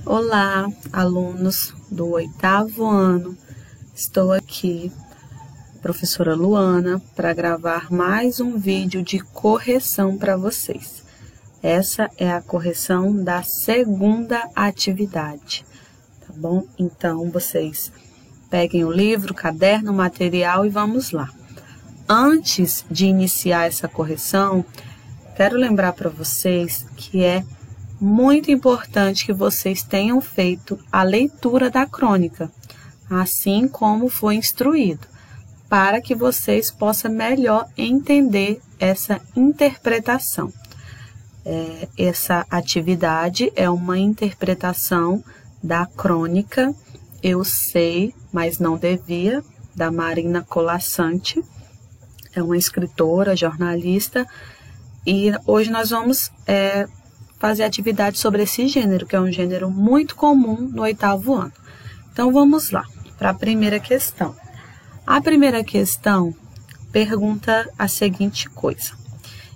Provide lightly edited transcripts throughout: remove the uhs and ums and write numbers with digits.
Olá, alunos do 8º ano. Estou aqui, professora Luana, para gravar mais um vídeo de correção para vocês. Essa é a correção da segunda atividade, tá bom? Então, vocês peguem o livro, caderno, material e vamos lá. Antes de iniciar essa correção, quero lembrar para vocês que é muito importante que vocês tenham feito a leitura da crônica, assim como foi instruído, para que vocês possam melhor entender essa interpretação. Essa atividade é uma interpretação da crônica Eu Sei, Mas Não Devia, da Marina Colasanti. É uma escritora, jornalista, e hoje nós vamos fazer atividade sobre esse gênero, que é um gênero muito comum no 8º ano. Então, vamos lá, para a primeira questão. A primeira questão pergunta a seguinte coisa.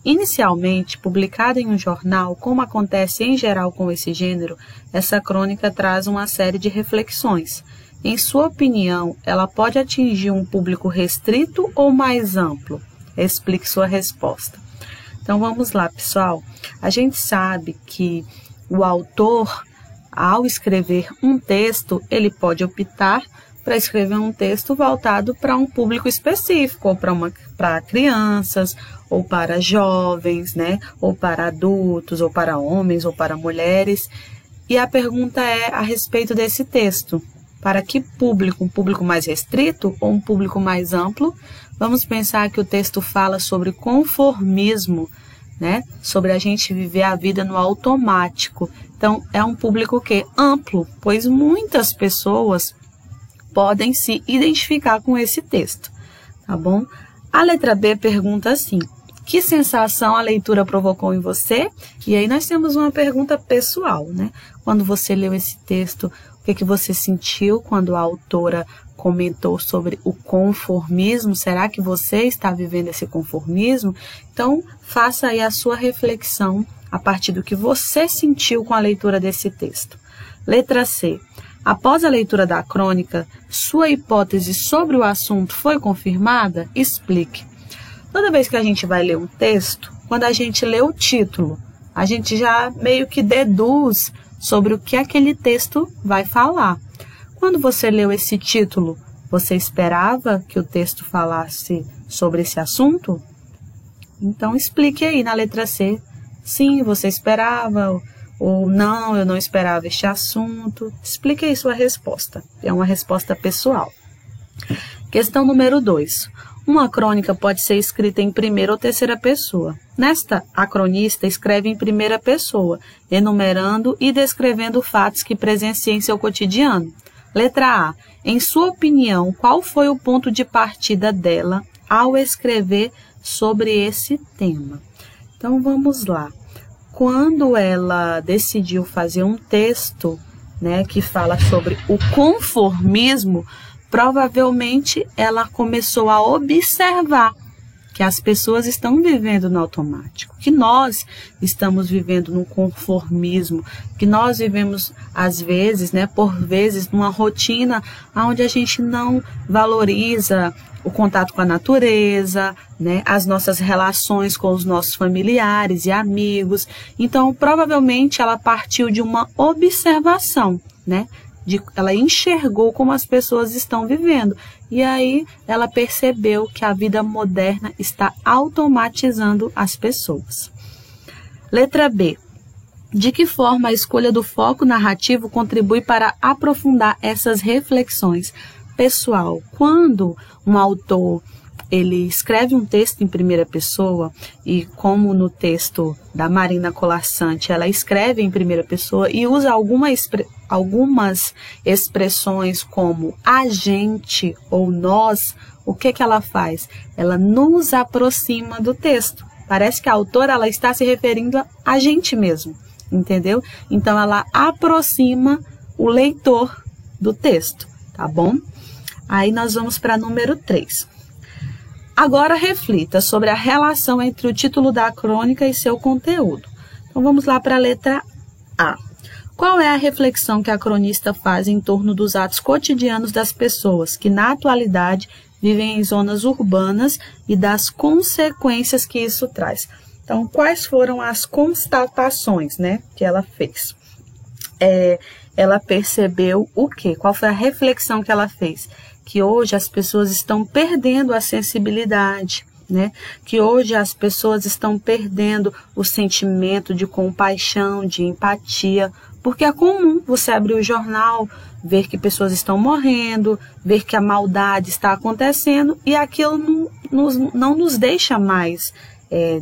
Inicialmente, publicada em um jornal, como acontece em geral com esse gênero, essa crônica traz uma série de reflexões. Em sua opinião, ela pode atingir um público restrito ou mais amplo? Explique sua resposta. Então, vamos lá, pessoal. A gente sabe que o autor, ao escrever um texto, ele pode optar para escrever um texto voltado para um público específico, ou para crianças, ou para jovens, né? Ou para adultos, ou para homens, ou para mulheres. E a pergunta é a respeito desse texto. Para que público? Um público mais restrito ou um público mais amplo? Vamos pensar que o texto fala sobre conformismo, né? Sobre a gente viver a vida no automático. Então, é um público amplo, pois muitas pessoas podem se identificar com esse texto, tá bom? A letra B pergunta assim: que sensação a leitura provocou em você? E aí nós temos uma pergunta pessoal, né? Quando você leu esse texto, o que você sentiu quando a autora comentou sobre o conformismo? Será que você está vivendo esse conformismo? Então, faça aí a sua reflexão a partir do que você sentiu com a leitura desse texto. Letra C. Após a leitura da crônica, sua hipótese sobre o assunto foi confirmada? Explique. Toda vez que a gente vai ler um texto, quando a gente lê o título, a gente já meio que deduz sobre o que aquele texto vai falar. Quando você leu esse título, você esperava que o texto falasse sobre esse assunto? Então, explique aí na letra C. Sim, você esperava, ou não, eu não esperava este assunto. Explique aí sua resposta. É uma resposta pessoal. Questão número 2. Uma crônica pode ser escrita em primeira ou terceira pessoa. Nesta, a cronista escreve em primeira pessoa, enumerando e descrevendo fatos que presencia em seu cotidiano. Letra A. Em sua opinião, qual foi o ponto de partida dela ao escrever sobre esse tema? Então, vamos lá. Quando ela decidiu fazer um texto, né, que fala sobre o conformismo, provavelmente ela começou a observar que as pessoas estão vivendo no automático, que nós estamos vivendo no conformismo, que nós vivemos, às vezes, né, por vezes, numa rotina onde a gente não valoriza o contato com a natureza, né, as nossas relações com os nossos familiares e amigos. Então, provavelmente, ela partiu de uma observação, né? Ela enxergou como as pessoas estão vivendo. E aí ela percebeu que a vida moderna está automatizando as pessoas. Letra B. De que forma a escolha do foco narrativo contribui para aprofundar essas reflexões? Pessoal, quando um autor ele escreve um texto em primeira pessoa, e como no texto da Marina Colasanti, ela escreve em primeira pessoa e usa algumas expressões como a gente ou nós, o que ela faz? Ela nos aproxima do texto. Parece que a autora ela está se referindo a gente mesmo, entendeu? Então, ela aproxima o leitor do texto, tá bom? Aí nós vamos para número 3. Agora reflita sobre a relação entre o título da crônica e seu conteúdo. Então vamos lá para a letra A. Qual é a reflexão que a cronista faz em torno dos atos cotidianos das pessoas que, na atualidade, vivem em zonas urbanas e das consequências que isso traz? Então, quais foram as constatações, né, que ela fez? Ela percebeu o quê? Qual foi a reflexão que ela fez? Que hoje as pessoas estão perdendo a sensibilidade, né? Que hoje as pessoas estão perdendo o sentimento de compaixão, de empatia, porque é comum você abrir o jornal, ver que pessoas estão morrendo, ver que a maldade está acontecendo e aquilo não nos deixa mais,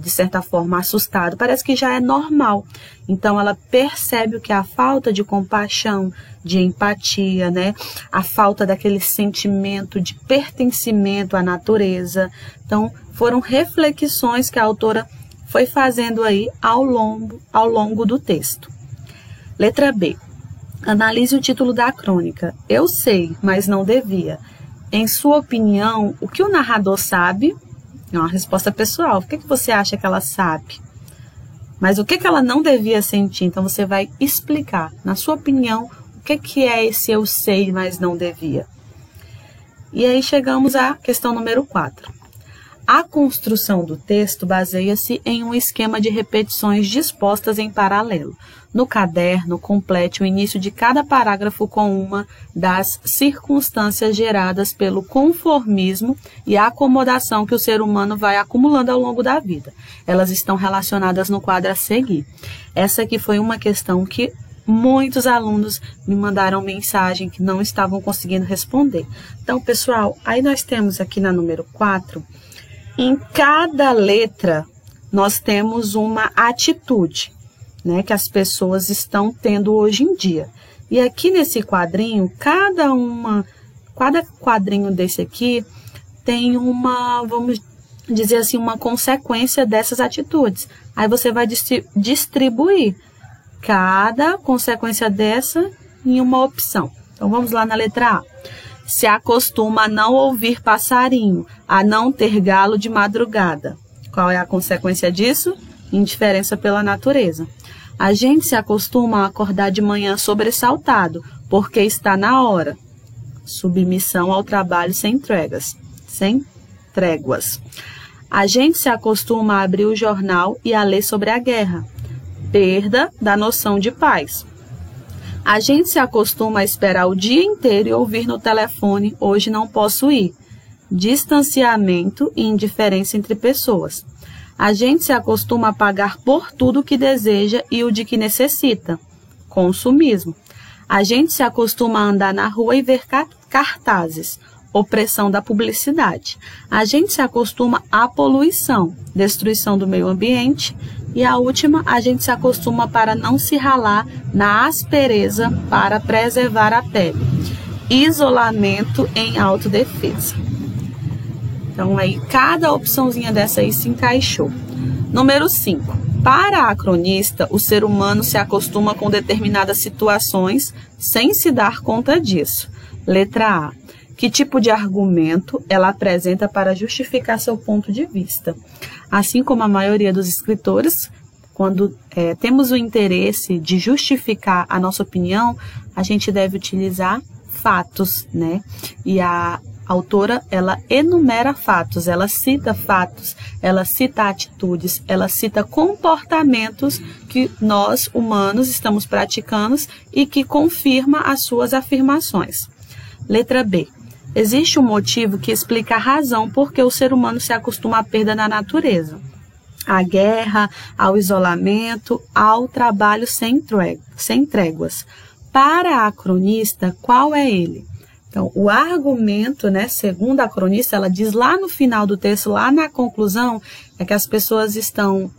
de certa forma, assustado. Parece que já é normal. Então, ela percebe o que é a falta de compaixão, de empatia, né? A falta daquele sentimento de pertencimento à natureza. Então, foram reflexões que a autora foi fazendo aí ao longo do texto. Letra B. Analise o título da crônica. Eu sei, mas não devia. Em sua opinião, o que o narrador sabe? É uma resposta pessoal. O que você acha que ela sabe? Mas o que ela não devia sentir? Então, você vai explicar, na sua opinião, o que é esse eu sei, mas não devia. E aí chegamos à questão número 4. A construção do texto baseia-se em um esquema de repetições dispostas em paralelo. No caderno, complete o início de cada parágrafo com uma das circunstâncias geradas pelo conformismo e a acomodação que o ser humano vai acumulando ao longo da vida. Elas estão relacionadas no quadro a seguir. Essa aqui foi uma questão que muitos alunos me mandaram mensagem que não estavam conseguindo responder. Então, pessoal, aí nós temos aqui na número 4, em cada letra nós temos uma atitude, né, que as pessoas estão tendo hoje em dia. E aqui nesse quadrinho, cada quadrinho desse aqui tem uma, vamos dizer assim, uma consequência dessas atitudes. Aí você vai distribuir cada consequência dessa em uma opção. Então vamos lá na letra A. Se acostuma a não ouvir passarinho, a não ter galo de madrugada. Qual é a consequência disso? Indiferença pela natureza. A gente se acostuma a acordar de manhã sobressaltado, porque está na hora. Submissão ao trabalho sem tréguas. A gente se acostuma a abrir o jornal e a ler sobre a guerra. Perda da noção de paz. A gente se acostuma a esperar o dia inteiro e ouvir no telefone, hoje não posso ir. Distanciamento e indiferença entre pessoas. A gente se acostuma a pagar por tudo o que deseja e o de que necessita. Consumismo. A gente se acostuma a andar na rua e ver cartazes. Opressão da publicidade. A gente se acostuma à poluição, destruição do meio ambiente. E a última, a gente se acostuma para não se ralar na aspereza para preservar a pele. Isolamento em autodefesa. Então, aí, cada opçãozinha dessa aí se encaixou. Número 5. Para a cronista, o ser humano se acostuma com determinadas situações sem se dar conta disso. Letra A. Que tipo de argumento ela apresenta para justificar seu ponto de vista? Assim como a maioria dos escritores, quando temos o interesse de justificar a nossa opinião, a gente deve utilizar fatos, né? E a autora, ela enumera fatos, ela cita atitudes, ela cita comportamentos que nós, humanos, estamos praticando e que confirma as suas afirmações. Letra B. Existe um motivo que explica a razão por que o ser humano se acostuma à perda na natureza. À guerra, ao isolamento, ao trabalho sem tréguas. Para a cronista, qual é ele? Então, o argumento, né, segundo a cronista, ela diz lá no final do texto, lá na conclusão, é que as pessoas estão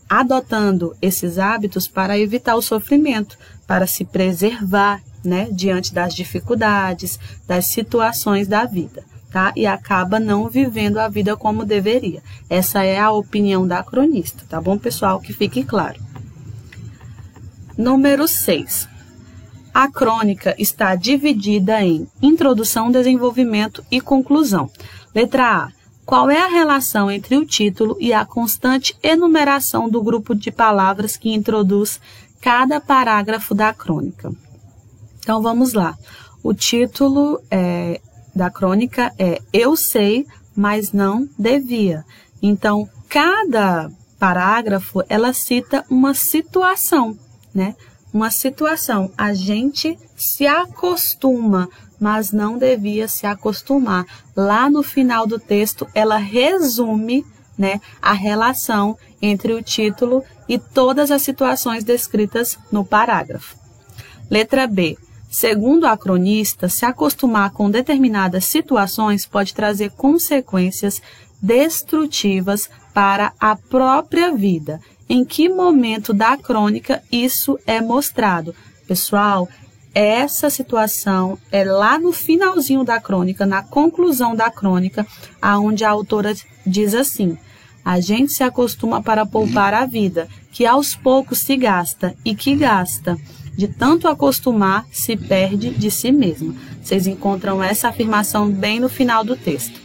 adotando esses hábitos para evitar o sofrimento, para se preservar, né, diante das dificuldades, das situações da vida, tá? E acaba não vivendo a vida como deveria. Essa é a opinião da cronista, tá bom, pessoal? Que fique claro. Número 6. A crônica está dividida em introdução, desenvolvimento e conclusão. Letra A. Qual é a relação entre o título e a constante enumeração do grupo de palavras que introduz cada parágrafo da crônica. Então, vamos lá. O título da crônica é Eu sei, mas não devia. Então, cada parágrafo, ela cita uma situação, né? Uma situação. A gente se acostuma, mas não devia se acostumar. Lá no final do texto, ela resume, né, a relação entre o título e todas as situações descritas no parágrafo. Letra B. Segundo a cronista, se acostumar com determinadas situações pode trazer consequências destrutivas para a própria vida. Em que momento da crônica isso é mostrado? Pessoal, essa situação é lá no finalzinho da crônica, na conclusão da crônica, aonde a autora diz assim: a gente se acostuma para poupar a vida, que aos poucos se gasta, e que gasta. De tanto acostumar, se perde de si mesma. Vocês encontram essa afirmação bem no final do texto.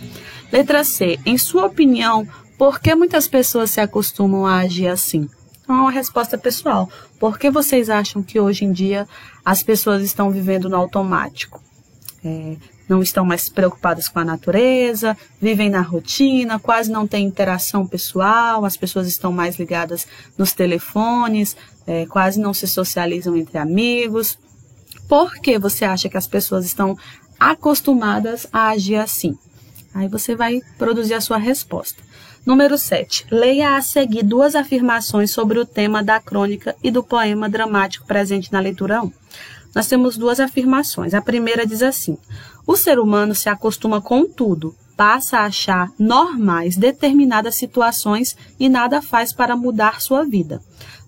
Letra C. Em sua opinião, por que muitas pessoas se acostumam a agir assim? Então, é uma resposta pessoal. Por que vocês acham que hoje em dia as pessoas estão vivendo no automático? Não estão mais preocupadas com a natureza, vivem na rotina, quase não tem interação pessoal, as pessoas estão mais ligadas nos telefones, quase não se socializam entre amigos. Por que você acha que as pessoas estão acostumadas a agir assim? Aí você vai produzir a sua resposta. Número 7. Leia a seguir duas afirmações sobre o tema da crônica e do poema dramático presente na leitura 1. Nós temos duas afirmações. A primeira diz assim: o ser humano se acostuma com tudo, passa a achar normais determinadas situações e nada faz para mudar sua vida.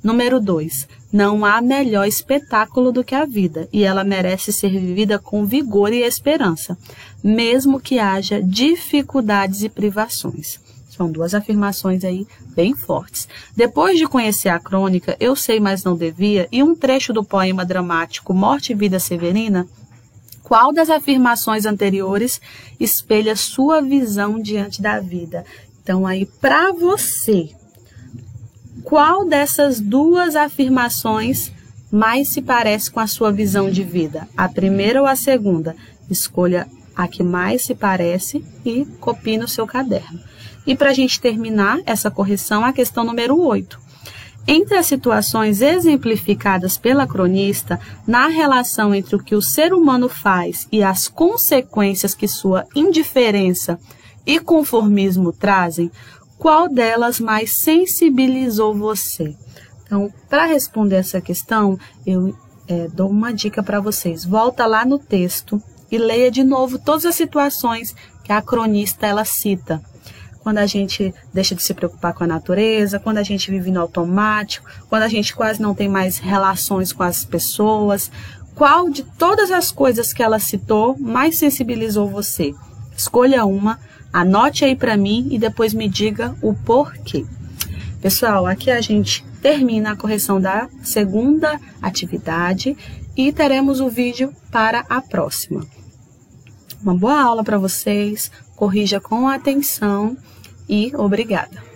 Número 2. Não há melhor espetáculo do que a vida, e ela merece ser vivida com vigor e esperança, mesmo que haja dificuldades e privações. São duas afirmações aí bem fortes. Depois de conhecer a crônica Eu Sei, Mas Não Devia e um trecho do poema dramático Morte e Vida Severina, qual das afirmações anteriores espelha sua visão diante da vida? Então, aí, para você, qual dessas duas afirmações mais se parece com a sua visão de vida? A primeira ou a segunda? Escolha a que mais se parece e copie no seu caderno. E para a gente terminar essa correção, a questão número 8. Entre as situações exemplificadas pela cronista, na relação entre o que o ser humano faz e as consequências que sua indiferença e conformismo trazem, qual delas mais sensibilizou você? Então, para responder essa questão, eu dou uma dica para vocês. Volta lá no texto e leia de novo todas as situações que a cronista ela cita. Quando a gente deixa de se preocupar com a natureza, quando a gente vive no automático, quando a gente quase não tem mais relações com as pessoas. Qual de todas as coisas que ela citou mais sensibilizou você? Escolha uma, anote aí para mim e depois me diga o porquê. Pessoal, aqui a gente termina a correção da segunda atividade e teremos o vídeo para a próxima. Uma boa aula para vocês, corrija com atenção e obrigada!